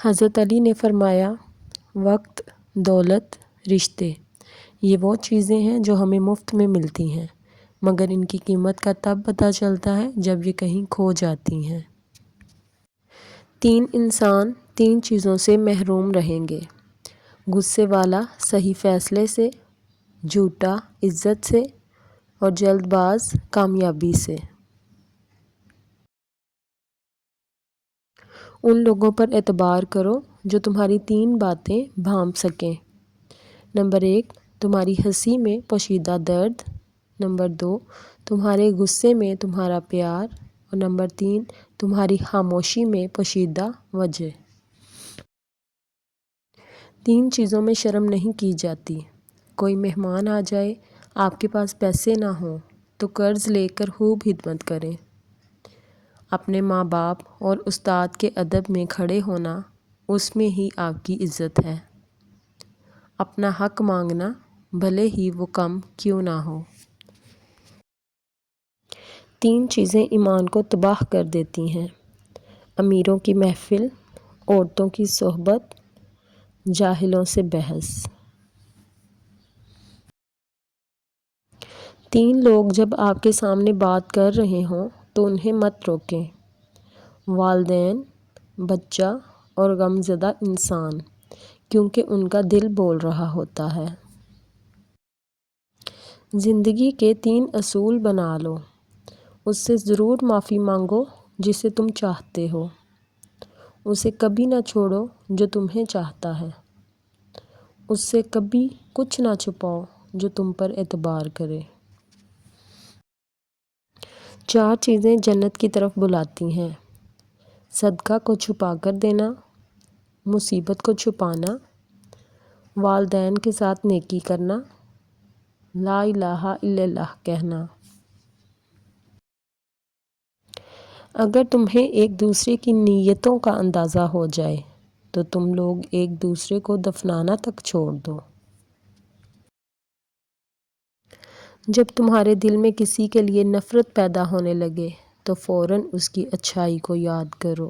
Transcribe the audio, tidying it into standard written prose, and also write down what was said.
حضرت علی نے فرمایا، وقت، دولت، رشتے، یہ وہ چیزیں ہیں جو ہمیں مفت میں ملتی ہیں، مگر ان کی قیمت کا تب پتہ چلتا ہے جب یہ کہیں کھو جاتی ہیں۔ 3 انسان 3 چیزوں سے محروم رہیں گے: غصے والا صحیح فیصلے سے، جھوٹا عزت سے، اور جلد باز کامیابی سے۔ ان لوگوں پر اعتبار کرو جو تمہاری 3 باتیں بھانپ سکیں۔ نمبر 1، تمہاری ہنسی میں پوشیدہ درد۔ نمبر 2، تمہارے غصے میں تمہارا پیار۔ اور نمبر 3، تمہاری خاموشی میں پوشیدہ وجہ۔ 3 چیزوں میں شرم نہیں کی جاتی۔ کوئی مہمان آ جائے، آپ کے پاس پیسے نہ ہوں تو قرض لے کر خوب خدمت کریں۔ اپنے ماں باپ اور استاد کے ادب میں کھڑے ہونا، اس میں ہی آپ کی عزت ہے۔ اپنا حق مانگنا، بھلے ہی وہ کم کیوں نہ ہو۔ 3 چیزیں ایمان کو تباہ کر دیتی ہیں: امیروں کی محفل، عورتوں کی صحبت، جاہلوں سے بحث۔ 3 لوگ جب آپ کے سامنے بات کر رہے ہوں تو انہیں مت روکیں: والدین، بچہ اور غمزدہ انسان، کیونکہ ان کا دل بول رہا ہوتا ہے۔ زندگی کے 3 اصول بنا لو: اس سے ضرور معافی مانگو جسے تم چاہتے ہو، اسے کبھی نہ چھوڑو جو تمہیں چاہتا ہے، اس سے کبھی کچھ نہ چھپاؤ جو تم پر اعتبار کرے۔ 4 چیزیں جنت کی طرف بلاتی ہیں: صدقہ کو چھپا کر دینا، مصیبت کو چھپانا، والدین کے ساتھ نیکی کرنا، لا الہ الا اللہ کہنا۔ اگر تمہیں ایک دوسرے کی نیتوں کا اندازہ ہو جائے تو تم لوگ ایک دوسرے کو دفنانا تک چھوڑ دو۔ جب تمہارے دل میں کسی کے لیے نفرت پیدا ہونے لگے تو فوراً اس کی اچھائی کو یاد کرو۔